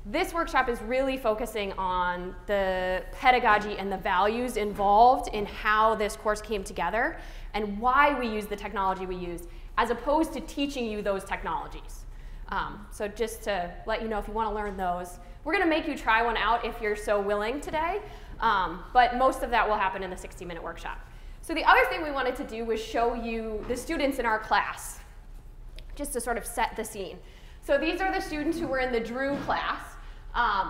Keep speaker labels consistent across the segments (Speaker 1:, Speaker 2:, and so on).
Speaker 1: This workshop is really focusing on the pedagogy and the values involved in how this course came together and why we use the technology we use, as opposed to teaching you those technologies. So just to let you know, if you want to learn those, we're going to make you try one out if you're so willing today, but most of that will happen in the 60-minute workshop. So the other thing we wanted to do was show you the students in our class, just to sort of set the scene. So these are the students who were in the Drew class,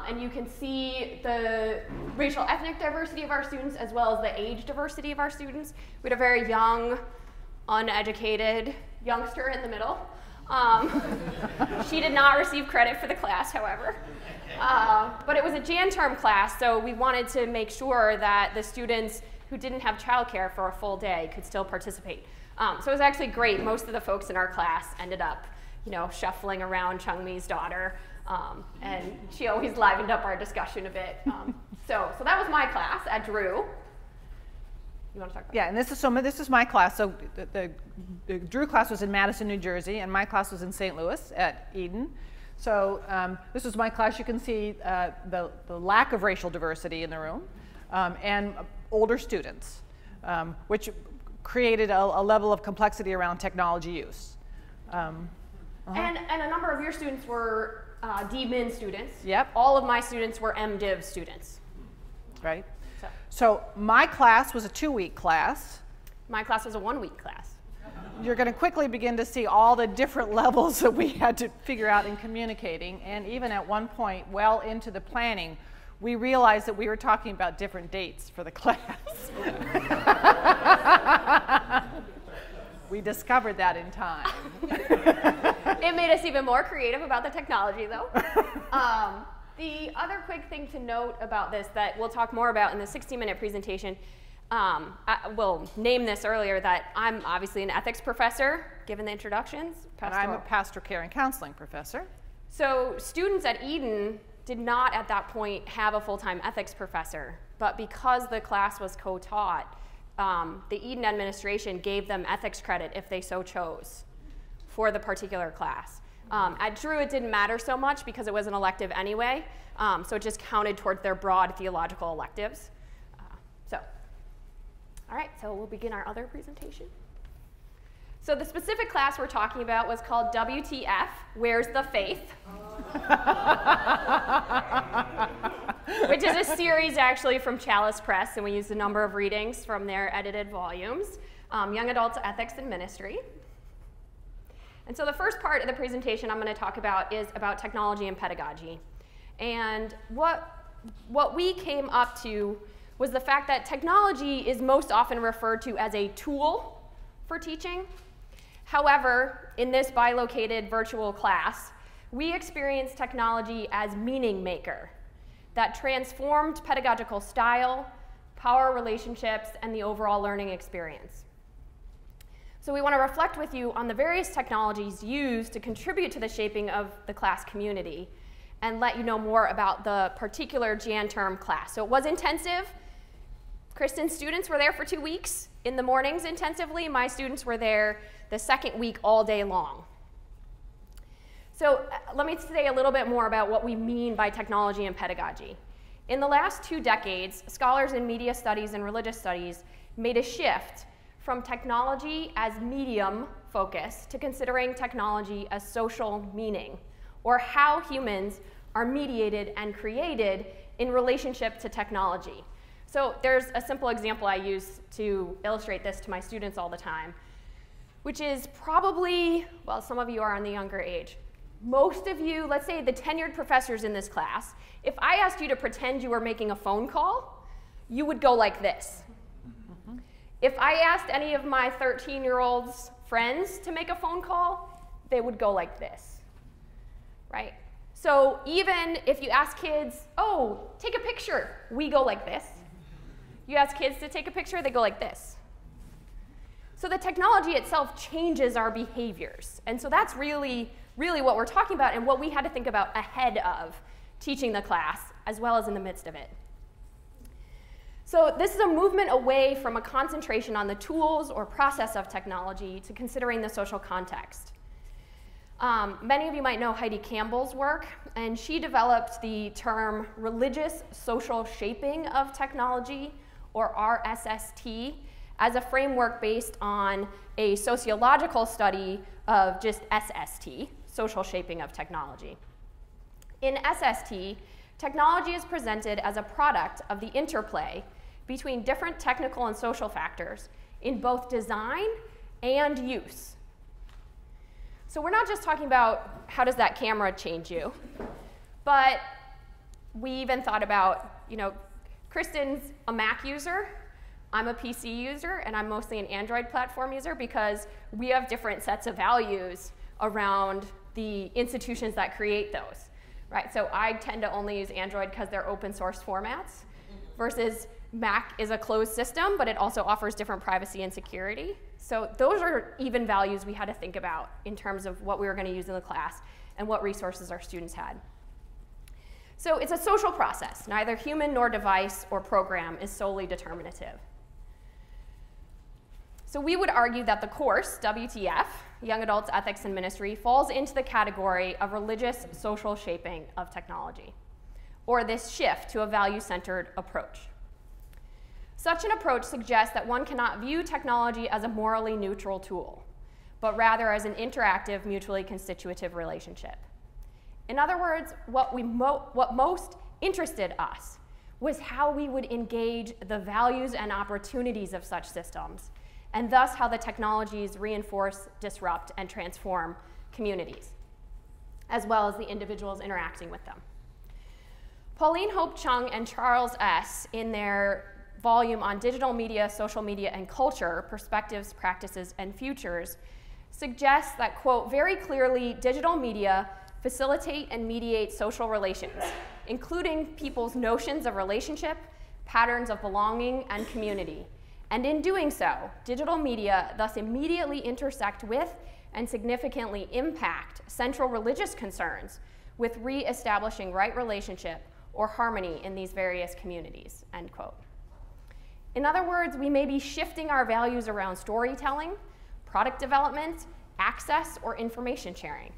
Speaker 1: and you can see the racial ethnic diversity of our students as well as the age diversity of our students. We had a very young, uneducated youngster in the middle. She did not receive credit for the class, however. But it was a Jan term class, so we wanted to make sure that the students who didn't have childcare for a full day could still participate. So it was actually great. Most of the folks in our class ended up, shuffling around Chungmi's daughter, and she always livened up our discussion a bit. So that was my class at Drew. You want to talk about
Speaker 2: Yeah, and this is my class. So the Drew class was in Madison, New Jersey, and my class was in St. Louis at Eden. So this was my class. You can see the lack of racial diversity in the room, and older students, which created a level of complexity around technology use.
Speaker 1: And a number of your students were D-Min students.
Speaker 2: Yep.
Speaker 1: All of my students were MDiv students.
Speaker 2: Right. So my class was a 2-week class.
Speaker 1: My class was a 1-week class.
Speaker 2: You're going to quickly begin to see all the different levels that we had to figure out in communicating. And even at one point, well into the planning, we realized that we were talking about different dates for the class. We discovered that in time.
Speaker 1: It made us even more creative about the technology, though. The other quick thing to note about this that we'll talk more about in the 60-minute presentation, I will name this earlier, that I'm obviously an ethics professor, given the introductions.
Speaker 2: And I'm a pastoral care and counseling professor.
Speaker 1: So students at Eden did not at that point have a full-time ethics professor, but because the class was co-taught, the Eden administration gave them ethics credit if they so chose for the particular class. At Drew, it didn't matter so much because it was an elective anyway, so it just counted towards their broad theological electives. All right, so we'll begin our other presentation. So the specific class we're talking about was called WTF, Where's the Faith? Which is a series actually from Chalice Press, and we used a number of readings from their edited volumes, Young Adults, Ethics, and Ministry. And so the first part of the presentation I'm going to talk about is about technology and pedagogy. And what we came up to was the fact that technology is most often referred to as a tool for teaching. However, in this bilocated virtual class, we experienced technology as meaning maker that transformed pedagogical style, power relationships, and the overall learning experience. So we want to reflect with you on the various technologies used to contribute to the shaping of the class community and let you know more about the particular Jan term class. So it was intensive. Kristen's students were there for 2 weeks in the mornings intensively. My students were there the second week all day long. So let me say a little bit more about what we mean by technology and pedagogy. In the last 2 decades, scholars in media studies and religious studies made a shift from technology as medium focus to considering technology as social meaning, or how humans are mediated and created in relationship to technology. So there's a simple example I use to illustrate this to my students all the time, which is probably, well, some of you are on the younger age. Most of you, let's say the tenured professors in this class, if I asked you to pretend you were making a phone call, you would go like this. If I asked any of my 13-year-olds friends to make a phone call, they would go like this, right? So even if you ask kids, oh, take a picture, we go like this. You ask kids to take a picture, they go like this. So the technology itself changes our behaviors. And so that's really what we're talking about and what we had to think about ahead of teaching the class, as well as in the midst of it. So this is a movement away from a concentration on the tools or process of technology to considering the social context. Many of you might know Heidi Campbell's work, and she developed the term religious social shaping of technology, or RSST, as a framework based on a sociological study of just SST, social shaping of technology. In SST, technology is presented as a product of the interplay between different technical and social factors in both design and use. So we're not just talking about how does that camera change you, but we even thought about, Kristen's a Mac user, I'm a PC user, and I'm mostly an Android platform user because we have different sets of values around the institutions that create those, right? So I tend to only use Android because they're open source formats, versus Mac is a closed system, but it also offers different privacy and security. So those are even values we had to think about in terms of what we were going to use in the class and what resources our students had. So it's a social process. Neither human nor device or program is solely determinative. So we would argue that the course, WTF, Young Adults, Ethics, and Ministry, falls into the category of religious social shaping of technology, or this shift to a value-centered approach. Such an approach suggests that one cannot view technology as a morally neutral tool, but rather as an interactive, mutually constitutive relationship. In other words, what most interested us was how we would engage the values and opportunities of such systems, and thus how the technologies reinforce, disrupt, and transform communities, as well as the individuals interacting with them. Pauline Hope Chung and Charles S., in their volume on digital media, social media, and culture, perspectives, practices, and futures, suggests that, quote, very clearly, digital media facilitate and mediate social relations, including people's notions of relationship, patterns of belonging, and community. And in doing so, digital media thus immediately intersect with and significantly impact central religious concerns with re-establishing right relationship or harmony in these various communities, end quote. In other words, we may be shifting our values around storytelling, product development, access, or information sharing.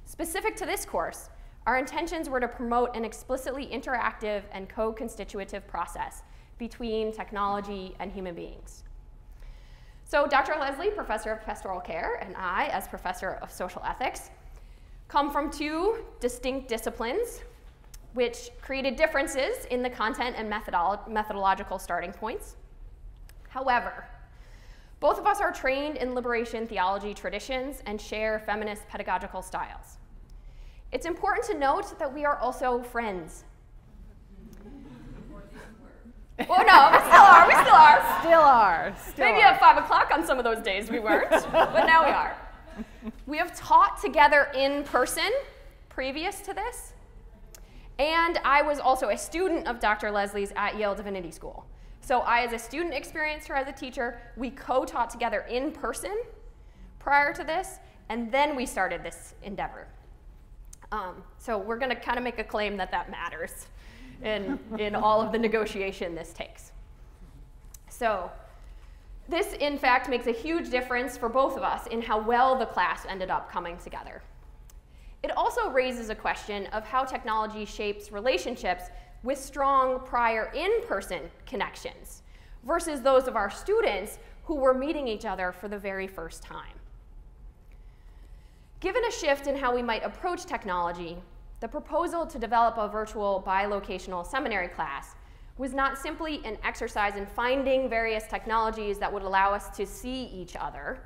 Speaker 1: Specific to this course, our intentions were to promote an explicitly interactive and co-constitutive process between technology and human beings. So Dr. Leslie, professor of pastoral care, and I, as professor of social ethics, come from two distinct disciplines which created differences in the content and methodological starting points. However, both of us are trained in liberation theology traditions and share feminist pedagogical styles. It's important to note that we are also friends. Well, no, we still are, we still are.
Speaker 2: Still are.
Speaker 1: Maybe at 5 o'clock on some of those days we weren't, but now we are. We have taught together in person previous to this, and I was also a student of Dr. Leslie's at Yale Divinity School. So I, as a student, experienced her as a teacher. We co-taught together in person prior to this, and then we started this endeavor. So we're going to kind of make a claim that that matters in all of the negotiation this takes. So this, in fact, makes a huge difference for both of us in how well the class ended up coming together. It also raises a question of how technology shapes relationships with strong prior in-person connections versus those of our students who were meeting each other for the very first time. Given a shift in how we might approach technology, the proposal to develop a virtual bilocational seminary class was not simply an exercise in finding various technologies that would allow us to see each other.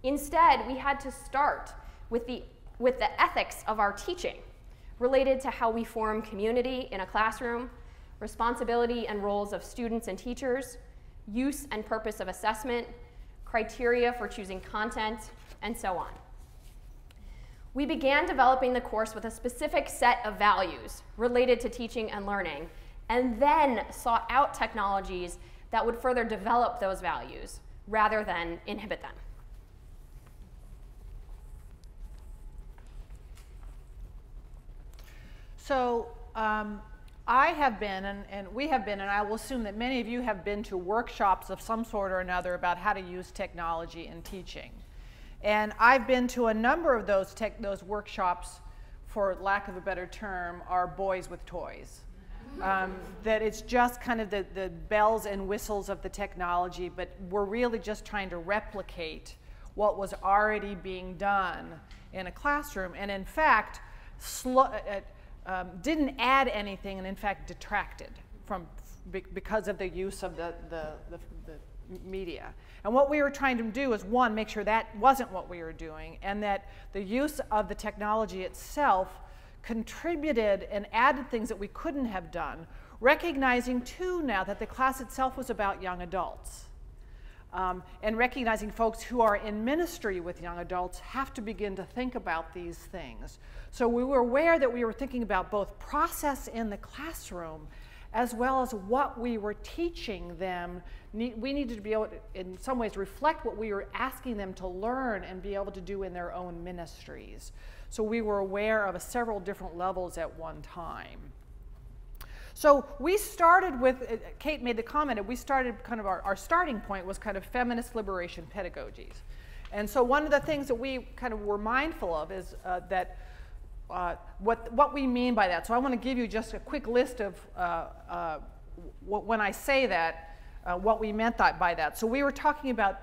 Speaker 1: Instead, we had to start with the ethics of our teaching related to how we form community in a classroom, responsibility and roles of students and teachers, use and purpose of assessment, criteria for choosing content, and so on. We began developing the course with a specific set of values related to teaching and learning, and then sought out technologies that would further develop those values rather than inhibit them.
Speaker 2: So I have been, and we have been, and I will assume that many of you have been to workshops of some sort or another about how to use technology in teaching. And I've been to a number of those workshops, for lack of a better term, are boys with toys. That it's just kind of the bells and whistles of the technology, but we're really just trying to replicate what was already being done in a classroom, and in fact, didn't add anything, and in fact detracted from because of the use of the media. And what we were trying to do is, one, make sure that wasn't what we were doing, and that the use of the technology itself contributed and added things that we couldn't have done, recognizing too now that the class itself was about young adults. And recognizing folks who are in ministry with young adults have to begin to think about these things. So we were aware that we were thinking about both process in the classroom as well as what we were teaching them. We needed to be able to, in some ways, reflect what we were asking them to learn and be able to do in their own ministries. So we were aware of several different levels at one time. So we started with, Kate made the comment, that we started kind of our starting point was kind of feminist liberation pedagogies. And so one of the things that we kind of were mindful of is that what we mean by that. So I want to give you just a quick list of when I say that, what we meant by that. So we were talking about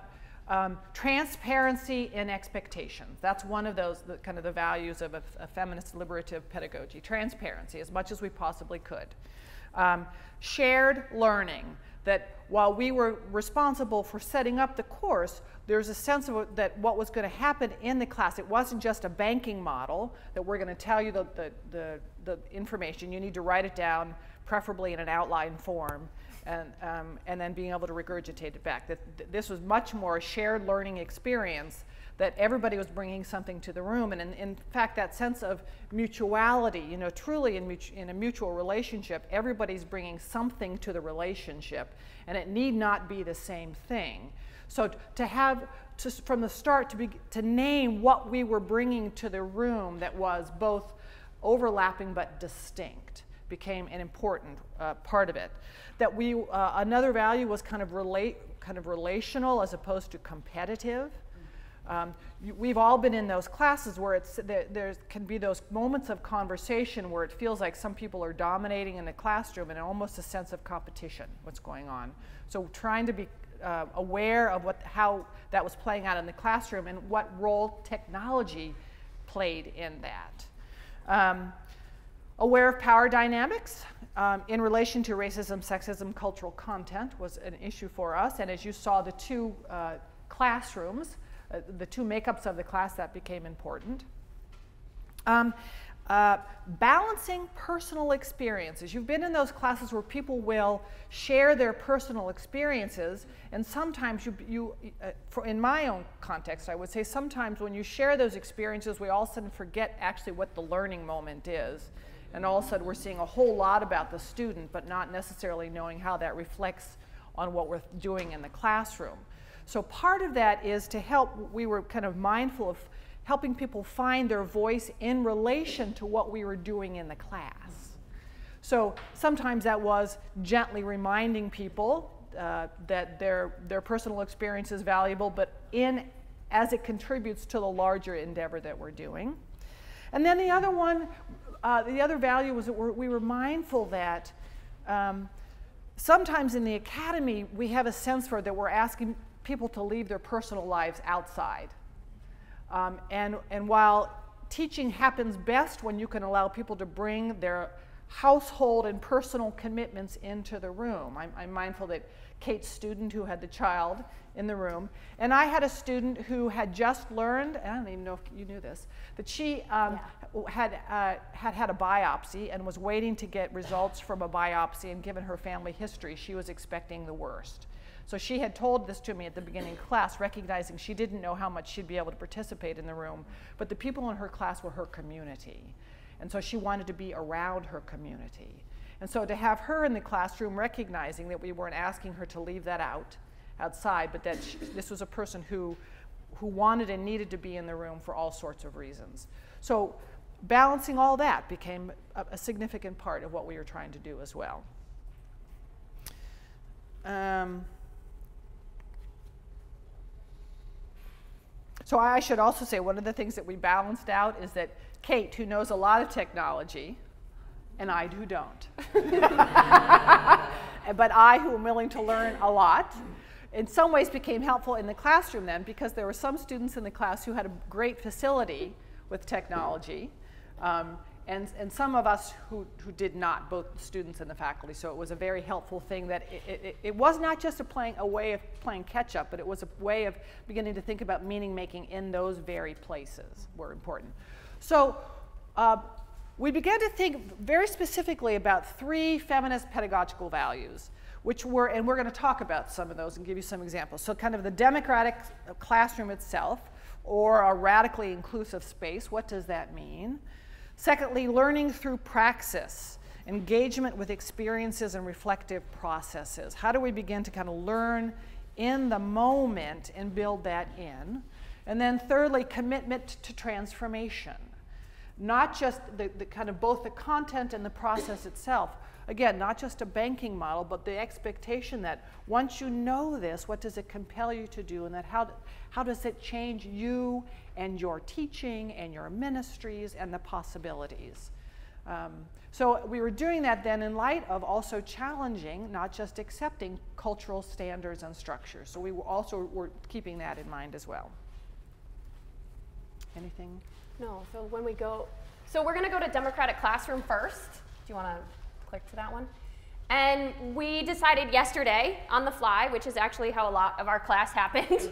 Speaker 2: transparency and expectations. That's one of those kind of the values of a feminist liberative pedagogy. Transparency as much as we possibly could. Shared learning, that while we were responsible for setting up the course, there's a sense of that what was going to happen in the class, it wasn't just a banking model that we're going to tell you the information. You need to write it down, preferably in an outline form, and then being able to regurgitate it back. That this was much more a shared learning experience, that everybody was bringing something to the room, and in fact that sense of mutuality, you know, truly in a mutual relationship, everybody's bringing something to the relationship, and it need not be the same thing. So from the start to name what we were bringing to the room that was both overlapping but distinct became an important part of it. That another value was kind of relational as opposed to competitive. We've all been in those classes where there can be those moments of conversation where it feels like some people are dominating in the classroom and almost a sense of competition, what's going on. So trying to be aware of how that was playing out in the classroom and what role technology played in that. Aware of power dynamics in relation to racism, sexism, cultural content was an issue for us, and as you saw the two classrooms, the two makeups of the class, that became important. Balancing personal experiences. You've been in those classes where people will share their personal experiences, and sometimes in my own context, I would say sometimes when you share those experiences, we all of a sudden forget actually what the learning moment is. And all of a sudden we're seeing a whole lot about the student, but not necessarily knowing how that reflects on what we're doing in the classroom. So part of that is to help, we were kind of mindful of helping people find their voice in relation to what we were doing in the class. So sometimes that was gently reminding people that their personal experience is valuable, but as it contributes to the larger endeavor that we're doing. And then the other one, the other value was that we were mindful that sometimes in the academy we have a sense for that we're asking people to leave their personal lives outside. And while teaching happens best when you can allow people to bring their household and personal commitments into the room. I'm mindful that Kate's student who had the child in the room, and I had a student who had just learned, I don't even know if you knew this, that she had a biopsy and was waiting to get results from a biopsy, and given her family history, she was expecting the worst. So she had told this to me at the beginning of class, recognizing she didn't know how much she'd be able to participate in the room, but the people in her class were her community. And so she wanted to be around her community. And so to have her in the classroom, recognizing that we weren't asking her to leave that outside, but that this was a person who wanted and needed to be in the room for all sorts of reasons. So balancing all that became a significant part of what we were trying to do as well. So I should also say one of the things that we balanced out is that Kate, who knows a lot of technology, and I who don't, but I, who am willing to learn a lot, in some ways became helpful in the classroom then, because there were some students in the class who had a great facility with technology, and some of us who did not, both the students and the faculty. So it was a very helpful thing that it was not just a way of playing catch up, but it was a way of beginning to think about meaning making in those very places were important. So we began to think very specifically about 3 feminist pedagogical values, which were, and we're going to talk about some of those and give you some examples. So kind of the democratic classroom itself, or a radically inclusive space, what does that mean? Secondly, learning through praxis, engagement with experiences and reflective processes. How do we begin to kind of learn in the moment and build that in? And then thirdly, commitment to transformation. Not just the kind of both the content and the process itself. Again, not just a banking model, but the expectation that once you know this, what does it compel you to do, and that how does it change you and your teaching and your ministries and the possibilities. So we were doing that then in light of also challenging, not just accepting cultural standards and structures. So we also were keeping that in mind as well. Anything?
Speaker 1: No, so when we go, so we're going to go to democratic classroom first. Do you want to click to that one? And we decided yesterday on the fly, which is actually how a lot of our class happened,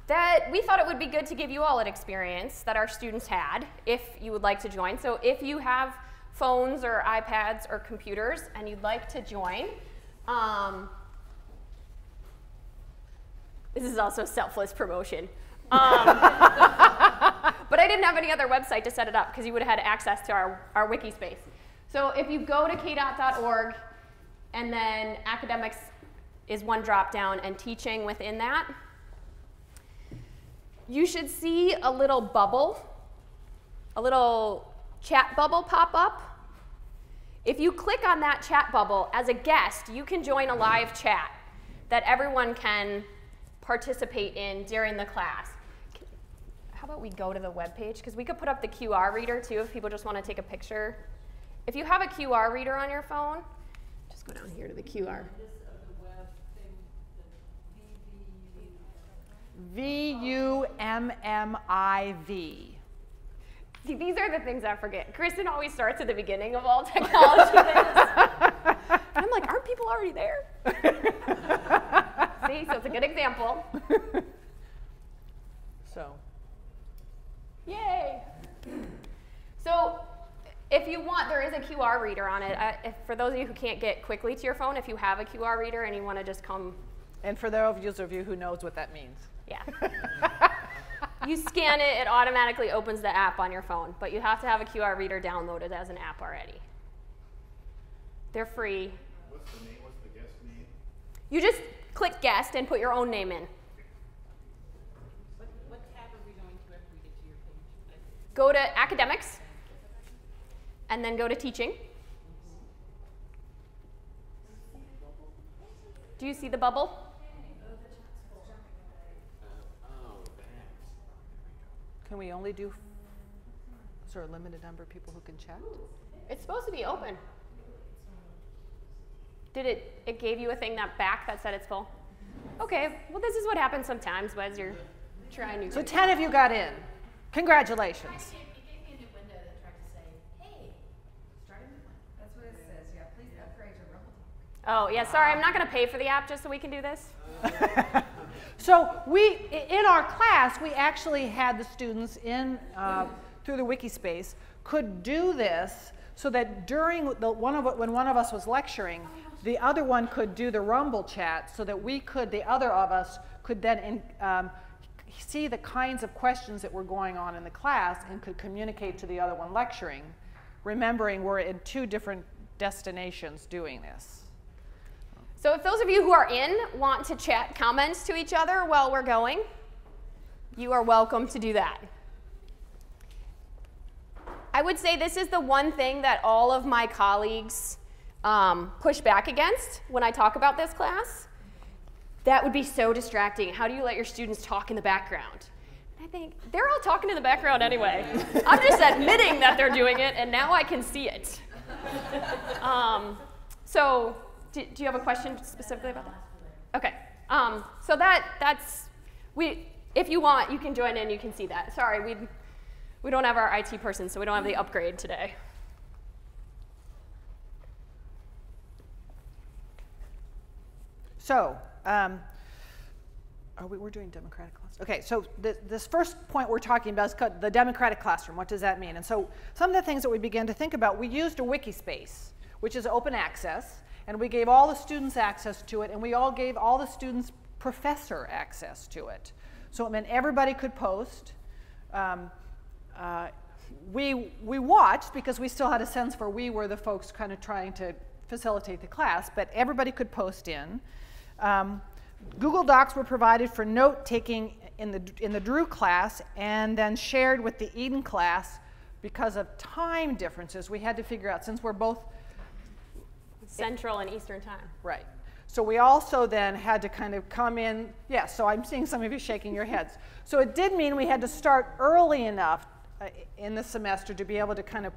Speaker 1: that we thought it would be good to give you all an experience that our students had if you would like to join. So if you have phones or iPads or computers and you'd like to join, this is also selfless promotion. But I didn't have any other website to set it up because you would have had access to our wiki space. So if you go to kateott.org and then academics is one drop down and teaching within that, you should see a little bubble, a little chat bubble pop up. If you click on that chat bubble as a guest, you can join a live chat that everyone can participate in during the class. How about we go to the web page? Because we could put up the QR reader too if people just want to take a picture. If you have a QR reader on your phone, just go down here to the QR.
Speaker 2: VUMMIV.
Speaker 1: See, these are the things I forget. Kristen always starts at the beginning of all technology things. I'm like, aren't people already there? See, so it's a good example.
Speaker 2: So.
Speaker 1: Yay. So if you want, there is a QR reader on it. For those of you who can't get quickly to your phone, if you have a QR reader and you want to just come.
Speaker 2: And for those of you who knows what that means.
Speaker 1: Yeah. You scan it, it automatically opens the app on your phone, but you have to have a QR reader downloaded as an app already. They're free.
Speaker 3: What's the name? What's the guest name?
Speaker 1: You just click guest and put your own name in.
Speaker 4: What tab are we going to after we get to your page?
Speaker 1: Go to academics, and then go to teaching. Do you see the bubble?
Speaker 2: Can we only do, is there a limited number of people who can chat?
Speaker 1: It's supposed to be open. Did it gave you a thing that said it's full? Okay, well this is what happens sometimes as you're trying new
Speaker 2: So
Speaker 1: things.
Speaker 2: 10 of you got in. Congratulations.
Speaker 4: It gave me a new window that tried to say, hey, start a new one.
Speaker 5: That's what it says, yeah. Please upgrade your Rumble.
Speaker 1: Oh, yeah, sorry, I'm not going to pay for the app just so we can do this.
Speaker 2: So in our class, we actually had the students through the wiki space could do this so that during when one of us was lecturing, the other one could do the Rumble chat so that the other of us could then see the kinds of questions that were going on in the class and could communicate to the other one lecturing, remembering we're in 2 different destinations doing this.
Speaker 1: So if those of you who are in want to chat comments to each other while we're going, you are welcome to do that. I would say this is the one thing that all of my colleagues push back against when I talk about this class. that would be so distracting. How do you let your students talk in the background? And I think, they're all talking in the background anyway. I'm just admitting that they're doing it, and now I can see it. So do you have a question specifically about that? Okay. So if you want, you can join in, you can see that. Sorry, we don't have our IT person, so we don't have the upgrade today.
Speaker 2: So, we're doing democratic class. Okay, so this first point we're talking about is the democratic classroom. What does that mean? And so some of the things that we began to think about, we used a wiki space, which is open access, and we gave all the students access to it, and we all gave all the students professor access to it. So it meant everybody could post. We watched because we still had a sense for we were the folks kind of trying to facilitate the class, but everybody could post in. Google Docs were provided for note-taking in the Drew class and then shared with the Eden class. Because of time differences, we had to figure out, since we're both
Speaker 1: Central and Eastern time.
Speaker 2: Right. So we also then had to kind of come in, yeah, so I'm seeing some of you shaking your heads. So it did mean we had to start early enough in the semester to be able to kind of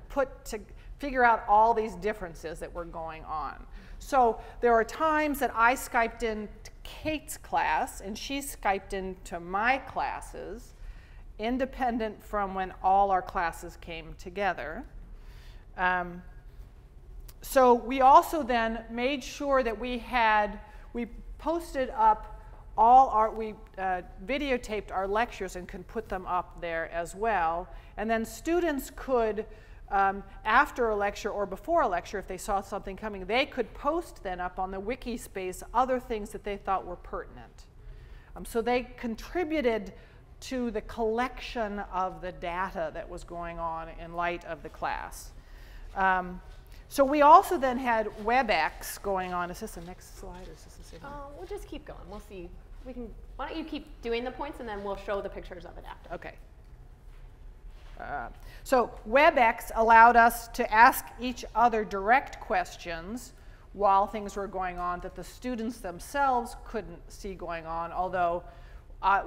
Speaker 2: figure out all these differences that were going on. So there are times that I Skyped in to Kate's class and she Skyped into my classes, independent from when all our classes came together. So we also then made sure that we posted up we videotaped our lectures and could put them up there as well. And then students could, after a lecture or before a lecture, if they saw something coming, they could post then up on the wiki space other things that they thought were pertinent. So they contributed to the collection of the data that was going on in light of the class. So we also then had WebEx going on. Is this the next slide or is this the same one?
Speaker 1: We'll just keep going. We'll see. Why don't you keep doing the points and then we'll show the pictures of it after.
Speaker 2: Okay. So WebEx allowed us to ask each other direct questions while things were going on that the students themselves couldn't see going on, although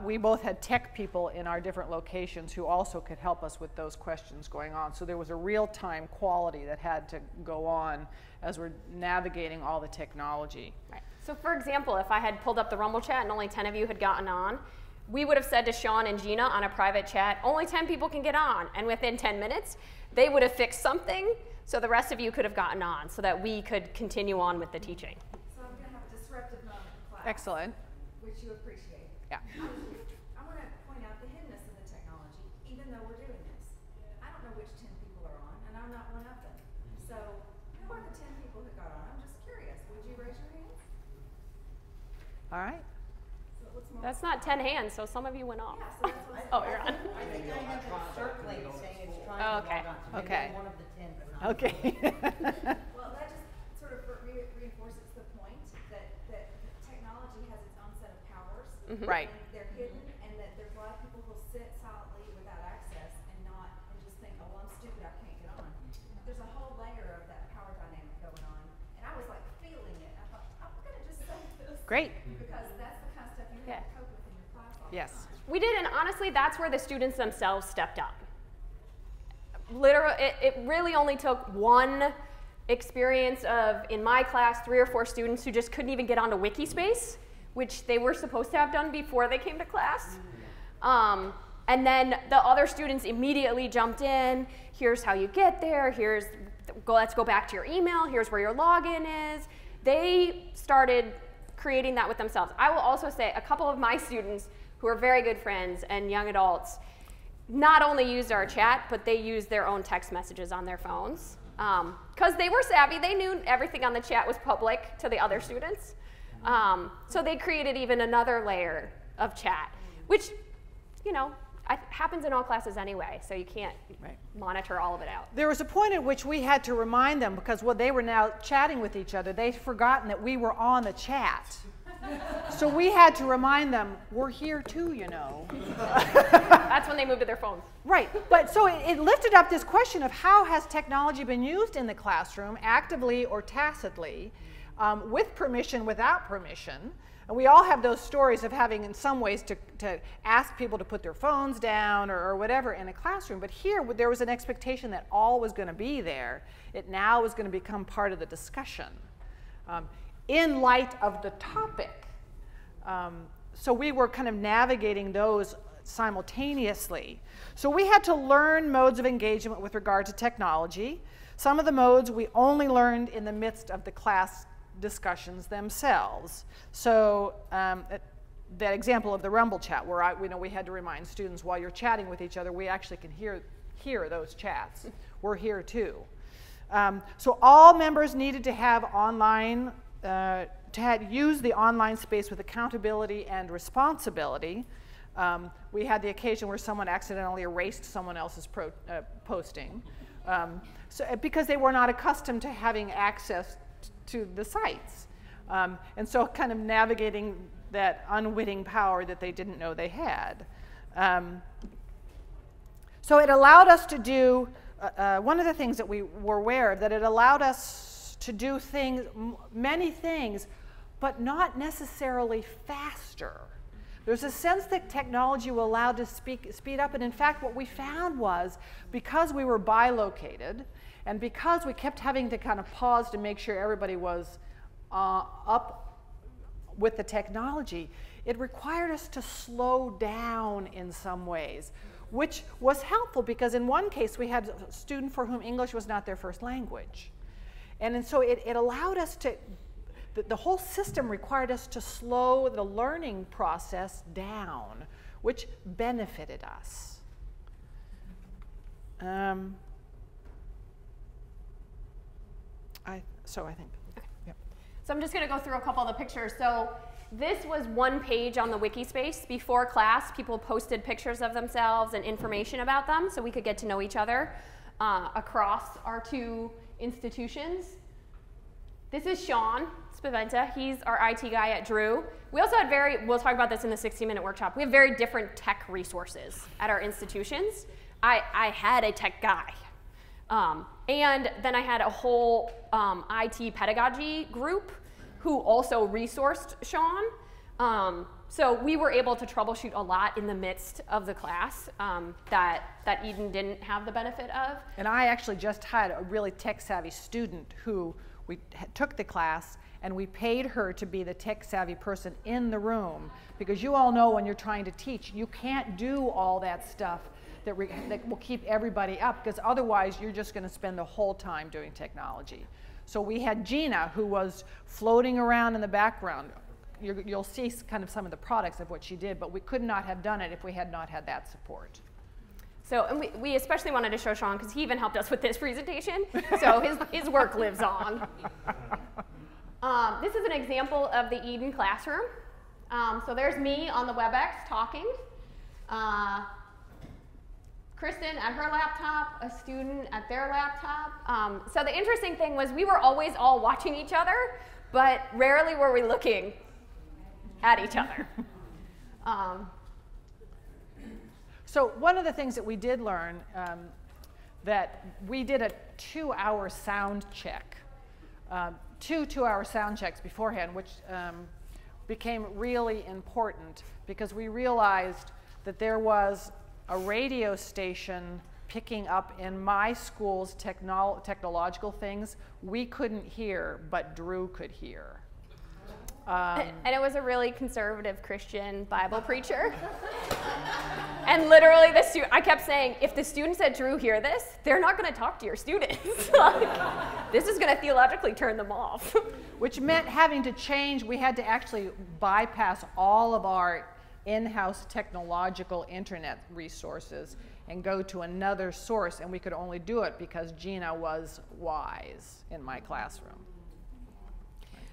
Speaker 2: we both had tech people in our different locations who also could help us with those questions going on. So there was a real-time quality that had to go on as we're navigating all the technology.
Speaker 1: Right. So for example, if I had pulled up the Rumble chat and only 10 of you had gotten on, we would have said to Sean and Gina on a private chat, only 10 people can get on. And within 10 minutes, they would have fixed something so the rest of you could have gotten on so that we could continue on with the teaching.
Speaker 5: So I'm going to have a disruptive moment in class.
Speaker 2: Excellent.
Speaker 5: Which you appreciate.
Speaker 2: Yeah.
Speaker 5: I want to point out the hiddenness of the technology, even though we're doing this. I don't know which 10 people are on, and I'm not one of them. So who are the 10 people who got on? I'm just curious. Would you raise your hands?
Speaker 2: All right.
Speaker 5: So let's move
Speaker 1: That's not 10 hands, so some of you went off.
Speaker 5: Yeah, so that's what's
Speaker 1: Oh, you're on.
Speaker 6: I think I have it circling saying it's trying
Speaker 1: Oh, okay.
Speaker 6: to log on. So
Speaker 2: Okay.
Speaker 6: maybe I'm one of the 10, but not.
Speaker 2: Okay.
Speaker 5: Well, that just sort of reinforces the point that technology has its own set of powers.
Speaker 2: Right.
Speaker 5: And they're hidden, and that there's a lot of people who sit silently without access and just think, oh, well, I'm stupid, I can't get on. There's a whole layer of that power dynamic going on, and I was like feeling it. I thought, I'm going to just say this.
Speaker 2: Great.
Speaker 5: Because that's the kind of stuff you have to cope with in your class all the
Speaker 2: Yes.
Speaker 5: time.
Speaker 1: We did, and honestly, that's where the students themselves stepped up. Literally, it really only took one experience of, in my class, 3 or 4 students who just couldn't even get onto Wikispace, which they were supposed to have done before they came to class. And then the other students immediately jumped in. Here's how you get there. Let's go back to your email. Here's where your login is. They started creating that with themselves. I will also say a couple of my students who are very good friends and young adults not only used our chat, but they used their own text messages on their phones. Because they were savvy. They knew everything on the chat was public to the other students. So they created even another layer of chat, which, you know, happens in all classes anyway, so you can't monitor all of it out.
Speaker 2: There was a point at which we had to remind them, because they were now chatting with each other, they'd forgotten that we were on the chat. So we had to remind them, we're here too, you know.
Speaker 1: That's when they moved to their phones.
Speaker 2: Right, but so it lifted up this question of how has technology been used in the classroom, actively or tacitly. with permission, without permission. And we all have those stories of having, in some ways, to ask people to put their phones down or whatever in a classroom. But here, there was an expectation that all was going to be there. It now was going to become part of the discussion in light of the topic. So we were kind of navigating those simultaneously. So we had to learn modes of engagement with regard to technology. Some of the modes we only learned in the midst of the class discussions themselves. So that example of the Rumble chat, where we had to remind students, while you're chatting with each other, we actually can hear those chats. We're here too. So all members needed to have online, use the online space with accountability and responsibility. We had the occasion where someone accidentally erased someone else's posting, because they were not accustomed to having access to the sites. And so kind of navigating that unwitting power that they didn't know they had. So it allowed us to do, one of the things that we were aware of, that it allowed us to do things, many things, but not necessarily faster. There's a sense that technology will allow to speed up, and in fact what we found was, because we were bilocated, and because we kept having to kind of pause to make sure everybody was up with the technology, it required us to slow down in some ways, which was helpful because in one case we had a student for whom English was not their first language. And so it allowed us to, the whole system required us to slow the learning process down, which benefited us. I think.
Speaker 1: Okay. Yep. So I'm just going to go through a couple of the pictures. So this was one page on the wiki space. Before class, people posted pictures of themselves and information about them so we could get to know each other across our two institutions. This is Sean Spaventa. He's our IT guy at Drew. We also had we'll talk about this in the 60-minute workshop. We have very different tech resources at our institutions. I had a tech guy. And then I had a whole IT pedagogy group who also resourced Sean. So we were able to troubleshoot a lot in the midst of the class that Eden didn't have the benefit of.
Speaker 2: And I actually just had a really tech-savvy student who we took the class, and we paid her to be the tech-savvy person in the room, because you all know when you're trying to teach, you can't do all that stuff that will keep everybody up, because otherwise you're just going to spend the whole time doing technology. So we had Gina, who was floating around in the background. You'll see kind of some of the products of what she did, but we could not have done it if we had not had that support.
Speaker 1: So, and we especially wanted to show Sean because he even helped us with this presentation. So his work lives on. This is an example of the Eden classroom. So there's me on the WebEx talking. Kristen at her laptop, a student at their laptop. So the interesting thing was we were always all watching each other, but rarely were we looking at each other.
Speaker 2: So one of the things that we did learn, that we did a 2-hour sound check, two 2-hour sound checks beforehand, which became really important because we realized that there was a radio station picking up in my school's technological things we couldn't hear, but Drew could hear.
Speaker 1: And it was a really conservative Christian Bible preacher. And literally, I kept saying, if the students at Drew hear this, they're not going to talk to your students. This is going to theologically turn them off.
Speaker 2: Which meant having to change. We had to actually bypass all of our in-house technological internet resources and go to another source, and we could only do it because Gina was wise in my classroom.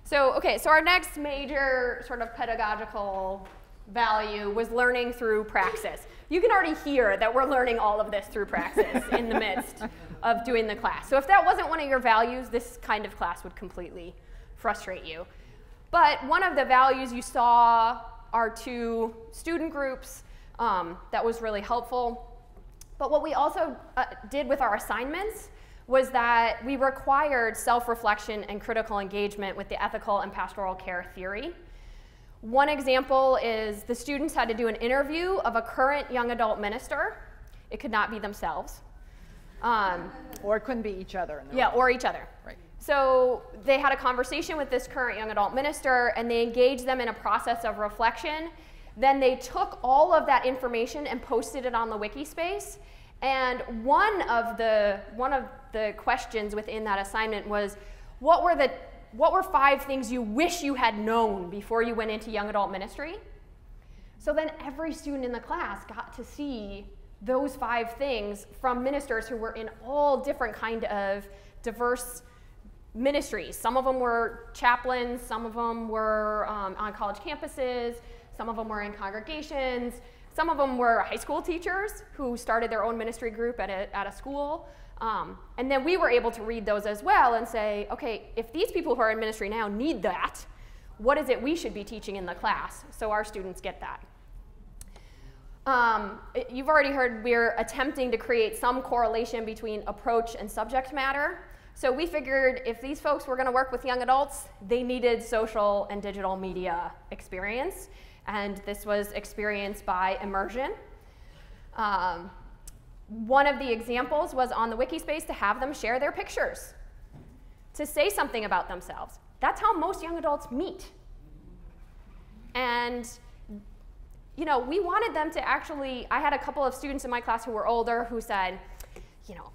Speaker 1: So, okay, so our next major sort of pedagogical value was learning through praxis. You can already hear that we're learning all of this through praxis in the midst of doing the class. So if that wasn't one of your values, this kind of class would completely frustrate you. But one of the values you saw our two student groups that was really helpful. But what we also did with our assignments was that we required self-reflection and critical engagement with the ethical and pastoral care theory. One example is the students had to do an interview of a current young adult minister. It could not be themselves.
Speaker 2: Or it couldn't be each other.
Speaker 1: Yeah, or each other.
Speaker 2: Right.
Speaker 1: So they had a conversation with this current young adult minister, and they engaged them in a process of reflection. Then they took all of that information and posted it on the wiki space. And one of the questions within that assignment was, what were 5 things you wish you had known before you went into young adult ministry? So then every student in the class got to see those 5 things from ministers who were in all different kind of diverse ministries. Some of them were chaplains, some of them were on college campuses, some of them were in congregations, some of them were high school teachers who started their own ministry group at a school. And then we were able to read those as well and say, okay, if these people who are in ministry now need that, what is it we should be teaching in the class so our students get that? You've already heard we're attempting to create some correlation between approach and subject matter. So we figured if these folks were going to work with young adults, they needed social and digital media experience. And this was experienced by immersion. One of the examples was on the wiki space to have them share their pictures, to say something about themselves. That's how most young adults meet. And you know, we wanted them to actually, I had a couple of students in my class who were older who said, you know,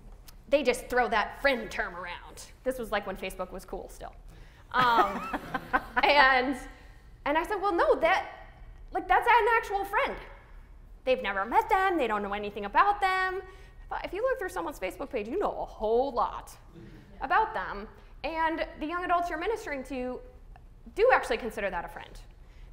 Speaker 1: they just throw that friend term around. This was like when Facebook was cool still. And I said, well, no, that's an actual friend. They've never met them, they don't know anything about them. But if you look through someone's Facebook page, you know a whole lot about them. And the young adults you're ministering to do actually consider that a friend.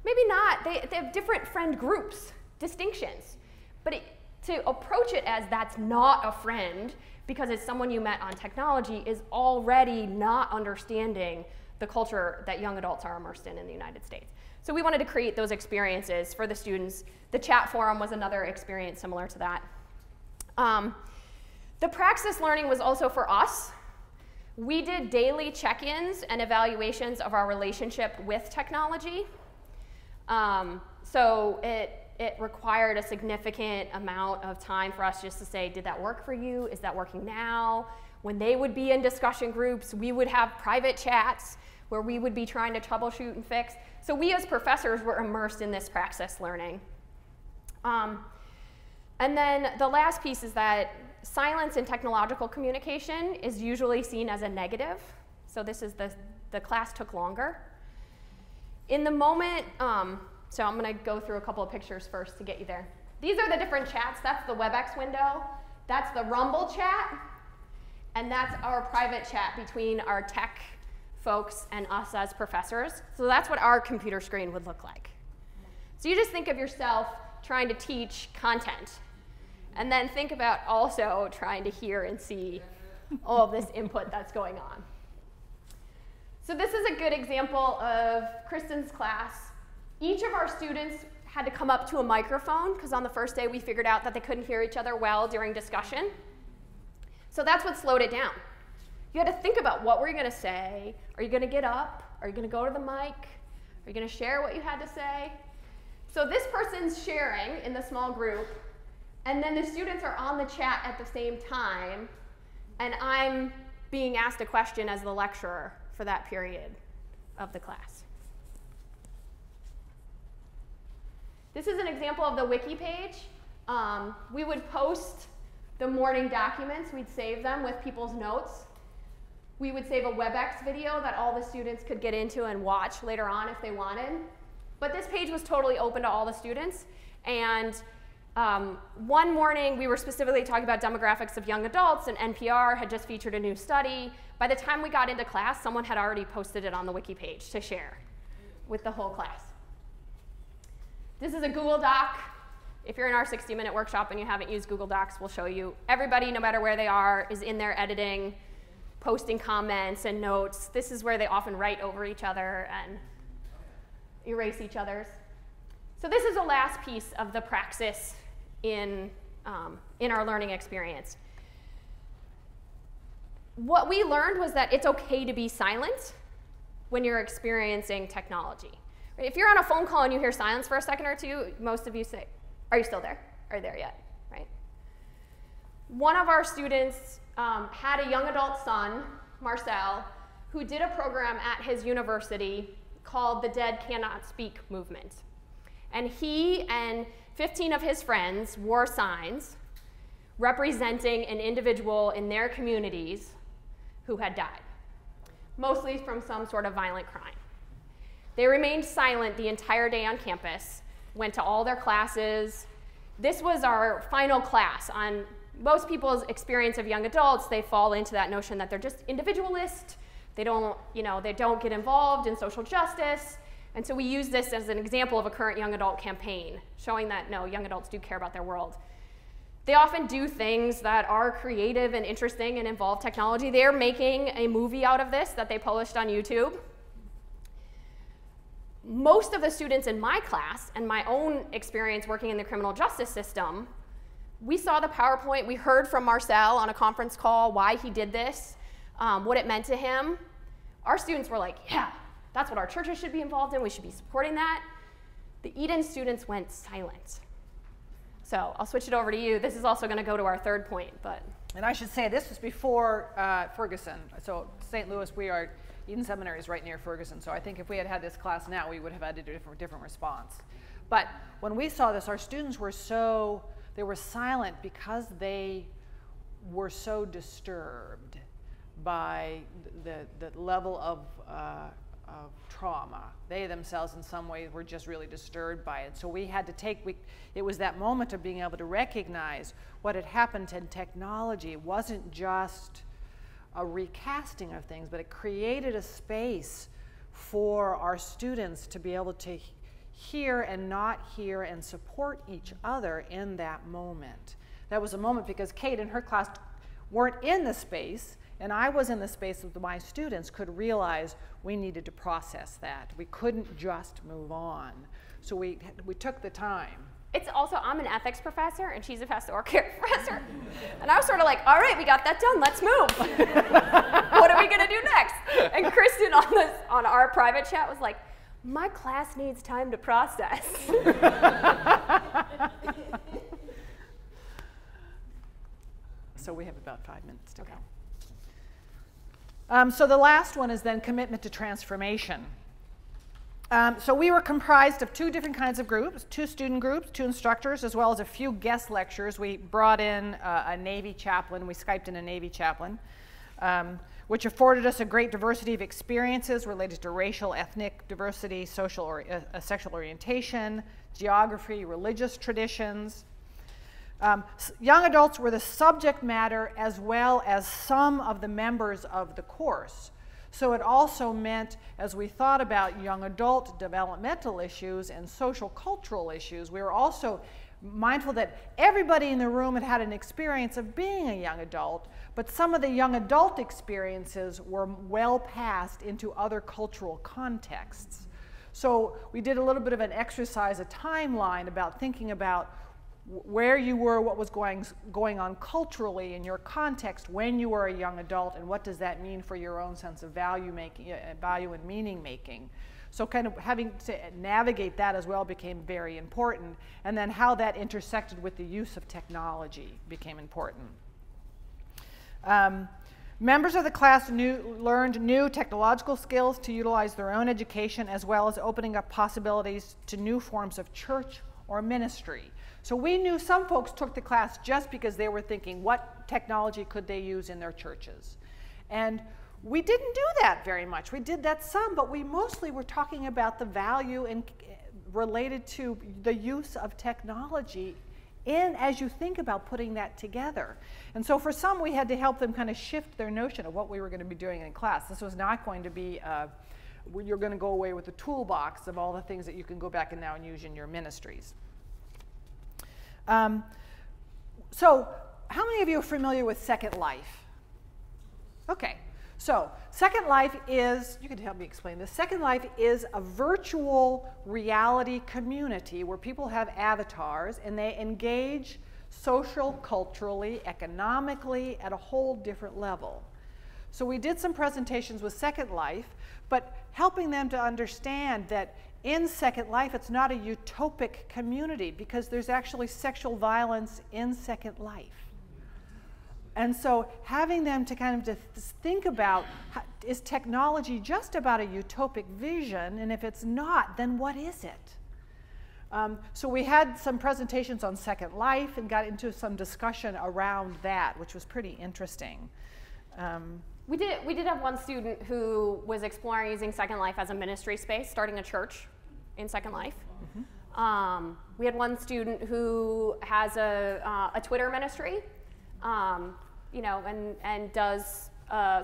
Speaker 1: Maybe not, they have different friend groups, distinctions. But to approach it as that's not a friend because it's someone you met on technology is already not understanding the culture that young adults are immersed in the United States. So we wanted to create those experiences for the students. The chat forum was another experience similar to that. The praxis learning was also for us. We did daily check-ins and evaluations of our relationship with technology. So it required a significant amount of time for us just to say, did that work for you? Is that working now? When they would be in discussion groups, we would have private chats where we would be trying to troubleshoot and fix. So we as professors were immersed in this praxis learning. And then the last piece is that silence in technological communication is usually seen as a negative. So this is the class took longer. In the moment, so I'm going to go through a couple of pictures first to get you there. These are the different chats. That's the WebEx window. That's the Rumble chat. And that's our private chat between our tech folks and us as professors. So that's what our computer screen would look like. So you just think of yourself trying to teach content. And then think about also trying to hear and see all of this input that's going on. So this is a good example of Kristen's class. Each of our students had to come up to a microphone because on the first day we figured out that they couldn't hear each other well during discussion. So that's what slowed it down. You had to think about what were you going to say. Are you going to get up? Are you going to go to the mic? Are you going to share what you had to say? So this person's sharing in the small group, and then the students are on the chat at the same time, and I'm being asked a question as the lecturer for that period of the class. This is an example of the wiki page. We would post the morning documents. We'd save them with people's notes. We would save a WebEx video that all the students could get into and watch later on if they wanted. But this page was totally open to all the students. And one morning, we were specifically talking about demographics of young adults, and NPR had just featured a new study. By the time we got into class, someone had already posted it on the wiki page to share with the whole class. This is a Google Doc. If you're in our 60-minute workshop and you haven't used Google Docs, we'll show you. Everybody, no matter where they are, is in there editing, posting comments and notes. This is where they often write over each other and erase each other's. So this is the last piece of the praxis in our learning experience. what we learned was that it's okay to be silent when you're experiencing technology. If you're on a phone call and you hear silence for a second or two, most of you say, are you still there? Are you there yet? Right? One of our students had a young adult son, Marcel, who did a program at his university called the Dead Cannot Speak movement. And he and 15 of his friends wore signs representing an individual in their communities who had died, mostly from some sort of violent crime. They remained silent the entire day on campus, went to all their classes. This was our final class. On most people's experience of young adults, they fall into that notion that they're just individualist. They don't get involved in social justice. And so we use this as an example of a current young adult campaign, showing that no, young adults do care about their world. They often do things that are creative and interesting and involve technology. They're making a movie out of this that they published on YouTube. Most of the students in my class and my own experience working in the criminal justice system, we saw the PowerPoint. We heard from Marcel on a conference call why he did this, what it meant to him. Our students were like, yeah, that's what our churches should be involved in. We should be supporting that. The Eden students went silent. So I'll switch it over to you. This is also going to go to our third point.
Speaker 2: And I should say this was before Ferguson. So St. Louis, Eden Seminary is right near Ferguson. So I think if we had had this class now, we would have had a different response. But when we saw this, our students were they were silent because they were so disturbed by the level of trauma. They themselves in some ways were just really disturbed by it. So we had to it was that moment of being able to recognize what had happened in technology. It wasn't just a recasting of things, but it created a space for our students to be able to hear and not hear and support each other in that moment. That was a moment because Kate and her class weren't in the space, and I was in the space with my students, could realize we needed to process that. We couldn't just move on. So we took the time.
Speaker 1: It's also, I'm an ethics professor, and she's a pastoral care professor. And I was sort of like, all right, we got that done, let's move. What are we going to do next? And Kristen on our private chat was like, my class needs time to process.
Speaker 2: So we have about 5 minutes to go. So the last one is then commitment to transformation. So we were comprised of 2 different kinds of groups, 2 student groups, 2 instructors, as well as a few guest lecturers. We brought in a Navy chaplain. We Skyped in a Navy chaplain, which afforded us a great diversity of experiences related to racial, ethnic diversity, social or sexual orientation, geography, religious traditions. Young adults were the subject matter as well as some of the members of the course. So it also meant, as we thought about young adult developmental issues and social cultural issues, we were also mindful that everybody in the room had had an experience of being a young adult, but some of the young adult experiences were well passed into other cultural contexts. So we did a little bit of an exercise, a timeline about thinking about where you were, what was going on culturally in your context when you were a young adult, and what does that mean for your own sense of value and meaning making. So kind of having to navigate that as well became very important, and then how that intersected with the use of technology became important. Members of the class learned new technological skills to utilize their own education, as well as opening up possibilities to new forms of church or ministry. So we knew some folks took the class just because they were thinking, what technology could they use in their churches? And we didn't do that very much. We did that some, but we mostly were talking about the value related to the use of technology as you think about putting that together. And so for some, we had to help them kind of shift their notion of what we were going to be doing in class. This was not going to be, you're going to go away with a toolbox of all the things that you can go back and now and use in your ministries. So how many of you are familiar with Second Life? Okay, so Second Life is, you can help me explain this, Second Life is a virtual reality community where people have avatars and they engage social, culturally, economically at a whole different level. So we did some presentations with Second Life, but helping them to understand that in Second Life, it's not a utopic community because there's actually sexual violence in Second Life. And so having them to kind of to think about, is technology just about a utopic vision? And if it's not, then what is it? So we had some presentations on Second Life and got into some discussion around that, which was pretty interesting.
Speaker 1: We did have one student who was exploring using Second Life as a ministry space, starting a church in Second Life. Mm-hmm. We had one student who has a Twitter ministry, you know, and does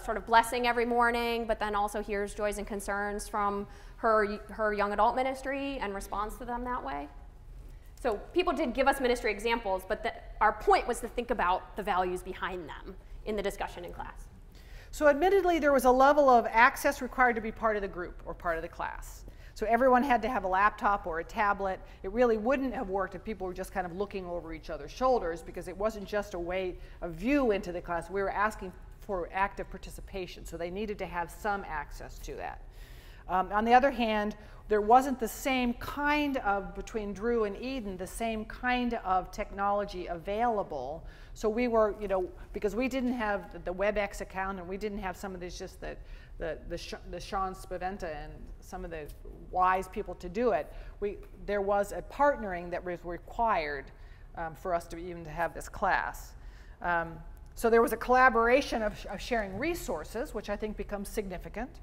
Speaker 1: sort of blessing every morning, but then also hears joys and concerns from her young adult ministry and responds to them that way. So people did give us ministry examples, but our point was to think about the values behind them in the discussion in class.
Speaker 2: So admittedly, there was a level of access required to be part of the group or part of the class. So everyone had to have a laptop or a tablet. It really wouldn't have worked if people were just kind of looking over each other's shoulders, because it wasn't just a view into the class. We were asking for active participation, so they needed to have some access to that. On the other hand, there wasn't the same kind of, between Drew and Eden, the same kind of technology available. So we were, you know, because we didn't have the WebEx account and we didn't have some of these, just the Sean Spaventa and some of the wise people to do it, there was a partnering that was required for us to even to have this class. So there was a collaboration of sharing resources, which I think becomes significant.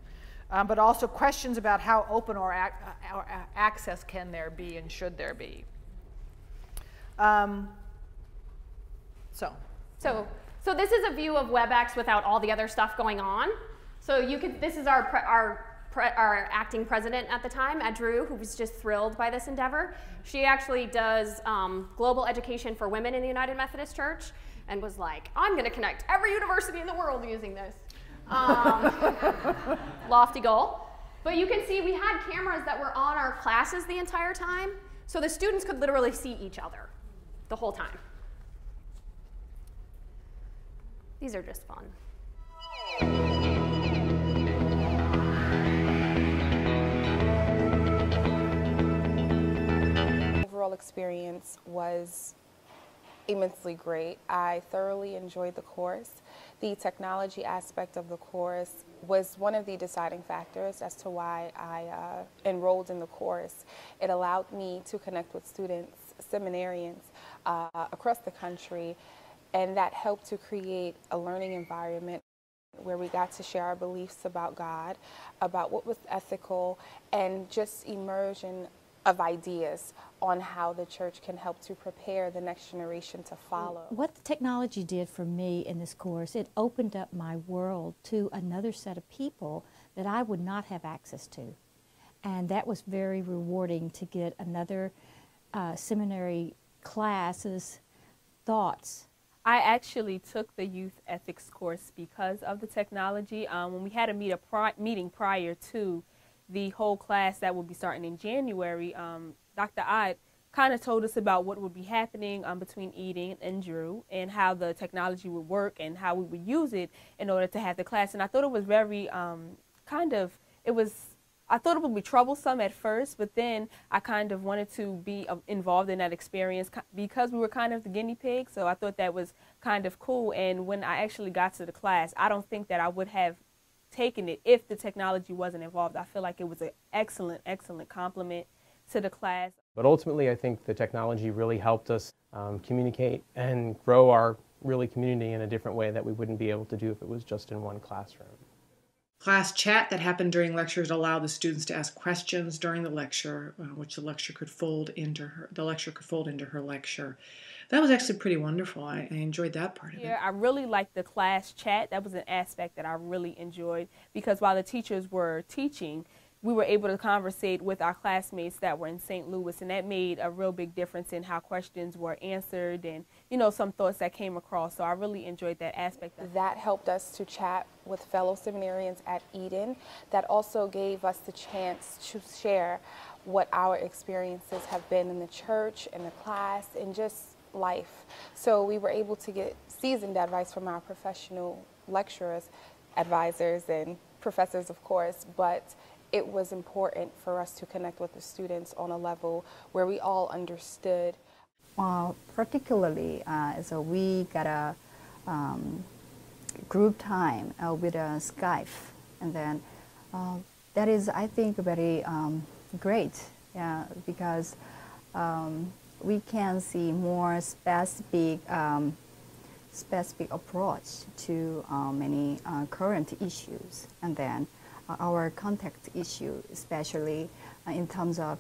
Speaker 2: But also questions about how open or access can there be and should there be.
Speaker 1: So this is a view of WebEx without all the other stuff going on. So this is our acting president at the time, Drew, who was just thrilled by this endeavor. She actually does global education for women in the United Methodist Church and was like, I'm going to connect every university in the world using this. Lofty goal. But you can see we had cameras that were on our classes the entire time, so the students could literally see each other the whole time. These are just fun.
Speaker 7: Overall experience was immensely great. I thoroughly enjoyed the course. The technology aspect of the course was one of the deciding factors as to why I enrolled in the course. It allowed me to connect with students, seminarians across the country, and that helped to create a learning environment where we got to share our beliefs about God, about what was ethical, and just immersion of ideas on how the church can help to prepare the next generation to follow.
Speaker 8: What the technology did for me in this course, it opened up my world to another set of people that I would not have access to. And that was very rewarding to get another seminary class's thoughts.
Speaker 9: I actually took the youth ethics course because of the technology. When we had a meeting prior to the whole class that will be starting in January, Dr. Ott kind of told us about what would be happening between Eden and Drew and how the technology would work and how we would use it in order to have the class. And I thought it was very I thought it would be troublesome at first, but then I kind of wanted to be involved in that experience because we were kind of the guinea pig. So I thought that was kind of cool. And when I actually got to the class, I don't think that I would have taken it if the technology wasn't involved. I feel like it was an excellent, excellent complement to the class.
Speaker 10: But ultimately, I think the technology really helped us communicate and grow our community in a different way that we wouldn't be able to do if it was just in one classroom.
Speaker 11: Class chat that happened during lectures allowed the students to ask questions during the lecture, which the lecture could fold into her lecture. That was actually pretty wonderful. I enjoyed that part of it.
Speaker 9: Yeah, I really liked the class chat. That was an aspect that I really enjoyed because while the teachers were teaching, we were able to conversate with our classmates that were in St. Louis, and that made a real big difference in how questions were answered and, you know, some thoughts that came across. So I really enjoyed that aspect.
Speaker 7: That helped us to chat with fellow seminarians at Eden. That also gave us the chance to share what our experiences have been in the church, in the class, and just life. So we were able to get seasoned advice from our professional lecturers advisors and professors, of course, but it was important for us to connect with the students on a level where we all understood.
Speaker 12: Particularly, so we got a group time with Skype, and then that is, I think, very great, because we can see more specific approach to many current issues, and then our contact issue, especially in terms of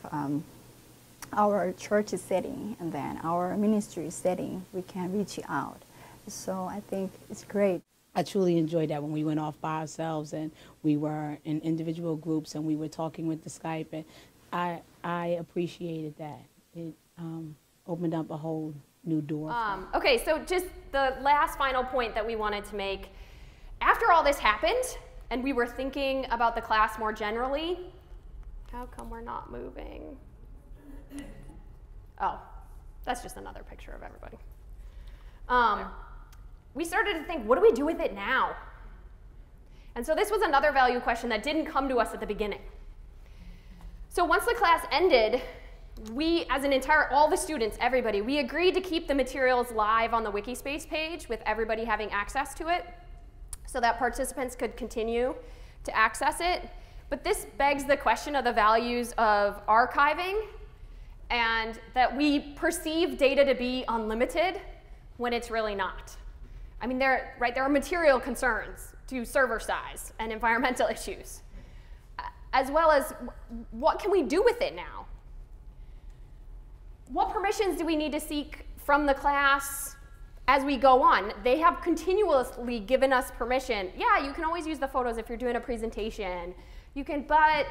Speaker 12: our church setting and then our ministry setting, we can reach out. So I think it's great.
Speaker 13: I truly enjoyed that when we went off by ourselves and we were in individual groups and we were talking with the Skype, and I appreciated that. It opened up a whole new door.
Speaker 1: Okay, so just the last final point that we wanted to make. After all this happened and we were thinking about the class more generally, how come we're not moving? Oh, that's just another picture of everybody. We started to think, what do we do with it now? And so this was another value question that didn't come to us at the beginning. So once the class ended, we, as an entire, all the students, everybody, we agreed to keep the materials live on the Wikispace page with everybody having access to it so that participants could continue to access it. But this begs the question of the values of archiving, and that we perceive data to be unlimited when it's really not. I mean, there are material concerns to server size and environmental issues, as well as what can we do with it now? What permissions do we need to seek from the class as we go on? They have continuously given us permission. Yeah, you can always use the photos if you're doing a presentation. You can, but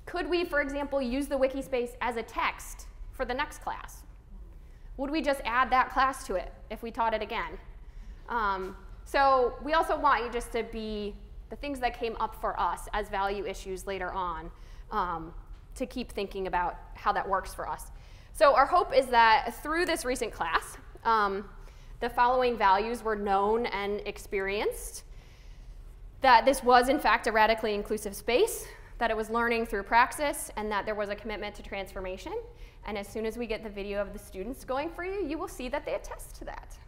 Speaker 1: could we, for example, use the Wikispace as a text for the next class? Would we just add that class to it if we taught it again? So we also want you just to be the things that came up for us as value issues later on, to keep thinking about how that works for us. So our hope is that through this recent class, the following values were known and experienced. That this was, in fact, a radically inclusive space, that it was learning through praxis, and that there was a commitment to transformation. And as soon as we get the video of the students going for you, you will see that they attest to that.